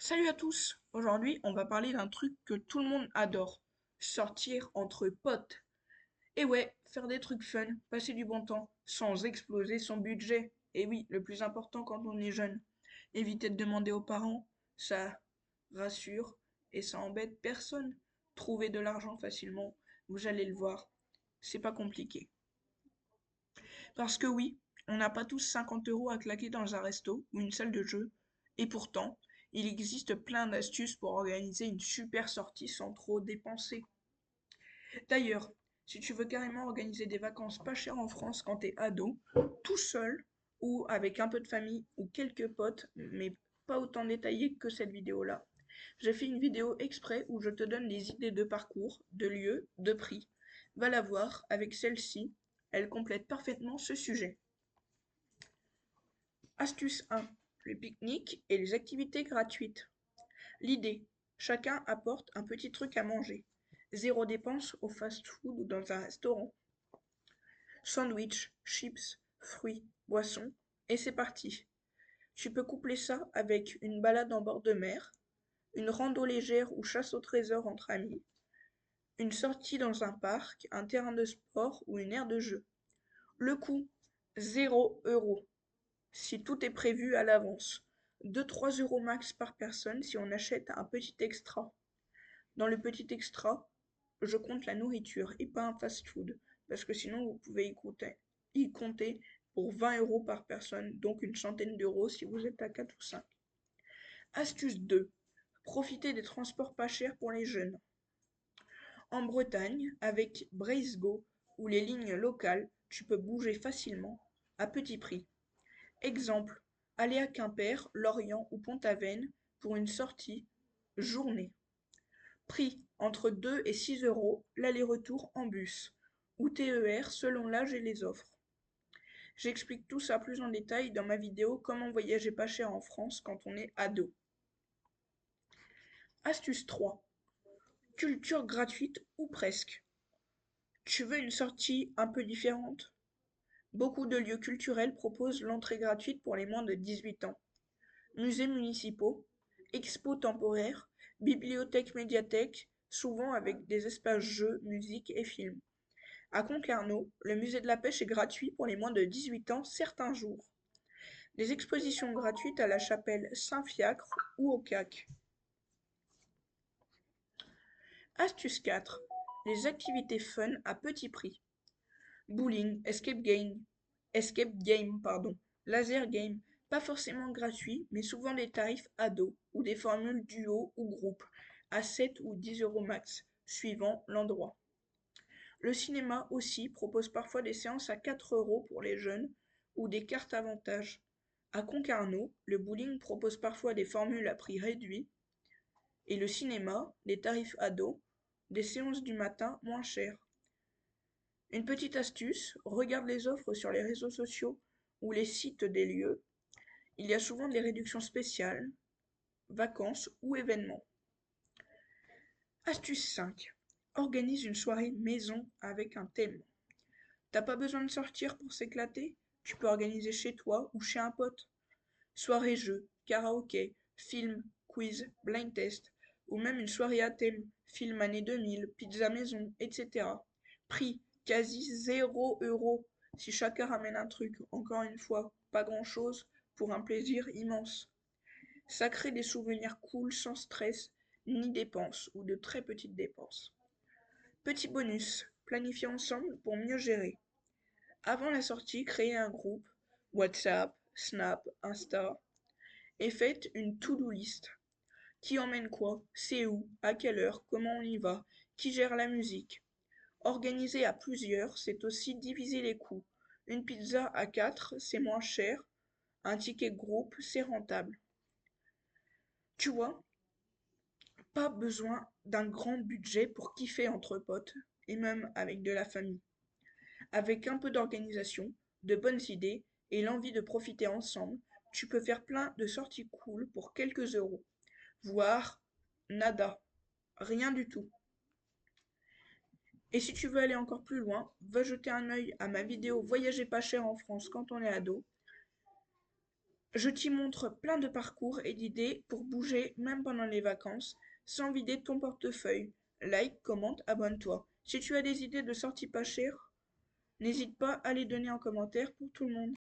Salut à tous! Aujourd'hui, on va parler d'un truc que tout le monde adore, sortir entre potes. Et ouais, faire des trucs fun, passer du bon temps, sans exploser son budget. Et oui, le plus important quand on est jeune. Éviter de demander aux parents, ça rassure et ça embête personne. Trouver de l'argent facilement, vous allez le voir, c'est pas compliqué. Parce que oui, on n'a pas tous 50 euros à claquer dans un resto ou une salle de jeu, et pourtant, il existe plein d'astuces pour organiser une super sortie sans trop dépenser. D'ailleurs, si tu veux carrément organiser des vacances pas chères en France quand t'es ado, tout seul, ou avec un peu de famille ou quelques potes, mais pas autant détaillé que cette vidéo-là, j'ai fait une vidéo exprès où je te donne des idées de parcours, de lieux, de prix. Va la voir, avec celle-ci, elle complète parfaitement ce sujet. Astuce 1. Le pique-nique et les activités gratuites. L'idée. Chacun apporte un petit truc à manger. Zéro dépense au fast-food ou dans un restaurant. Sandwich, chips, fruits, boissons. Et c'est parti. Tu peux coupler ça avec une balade en bord de mer, une rando légère ou chasse au trésor entre amis, une sortie dans un parc, un terrain de sport ou une aire de jeu. Le coût, 0 € si tout est prévu à l'avance. 2-3 € max par personne si on achète un petit extra. Dans le petit extra, je compte la nourriture et pas un fast-food, parce que sinon vous pouvez y compter pour 20 € par personne, donc une centaine d'euros si vous êtes à 4 ou 5. Astuce 2. Profitez des transports pas chers pour les jeunes. En Bretagne, avec Bracego ou les lignes locales, tu peux bouger facilement, à petit prix. Exemple, aller à Quimper, Lorient ou Pont-Aven pour une sortie journée. Prix entre 2 et 6 € l'aller-retour en bus ou TER selon l'âge et les offres. J'explique tout ça plus en détail dans ma vidéo Comment voyager pas cher en France quand on est ado. Astuce 3. Culture gratuite ou presque. Tu veux une sortie un peu différente? Beaucoup de lieux culturels proposent l'entrée gratuite pour les moins de 18 ans. Musées municipaux, expos temporaires, bibliothèques médiathèques, souvent avec des espaces jeux, musique et films. À Concarneau, le musée de la pêche est gratuit pour les moins de 18 ans certains jours. Des expositions gratuites à la chapelle Saint-Fiacre ou au CAC. Astuce 4. Les activités fun à petit prix. Bowling, escape game, laser game, pas forcément gratuit, mais souvent des tarifs ados ou des formules duo ou groupe, à 7 ou 10 € max, suivant l'endroit. Le cinéma aussi propose parfois des séances à 4 € pour les jeunes ou des cartes avantages. À Concarneau, le bowling propose parfois des formules à prix réduit et le cinéma, des tarifs ados, des séances du matin moins chères. Une petite astuce, regarde les offres sur les réseaux sociaux ou les sites des lieux. Il y a souvent des réductions spéciales, vacances ou événements. Astuce 5. Organise une soirée maison avec un thème. T'as pas besoin de sortir pour s'éclater? Tu peux organiser chez toi ou chez un pote. Soirée jeux, karaoké, film, quiz, blind test, ou même une soirée à thème, film année 2000, pizza maison, etc. Prix, quasi 0 € si chacun ramène un truc, encore une fois, pas grand-chose, pour un plaisir immense. Ça crée des souvenirs cool sans stress, ni dépenses, ou de très petites dépenses. Petit bonus, planifier ensemble pour mieux gérer. Avant la sortie, créez un groupe, WhatsApp, Snap, Insta, et faites une to-do list. Qui emmène quoi? C'est où? À quelle heure? Comment on y va? Qui gère la musique? Organiser à plusieurs, c'est aussi diviser les coûts. Une pizza à 4, c'est moins cher. Un ticket groupe, c'est rentable. Tu vois, pas besoin d'un grand budget pour kiffer entre potes, et même avec de la famille. Avec un peu d'organisation, de bonnes idées et l'envie de profiter ensemble, tu peux faire plein de sorties cool pour quelques euros. Voire nada, rien du tout. Et si tu veux aller encore plus loin, va jeter un œil à ma vidéo Voyager pas cher en France quand on est ado. Je t'y montre plein de parcours et d'idées pour bouger même pendant les vacances, sans vider ton portefeuille. Like, commente, abonne-toi. Si tu as des idées de sorties pas chères, n'hésite pas à les donner en commentaire pour tout le monde.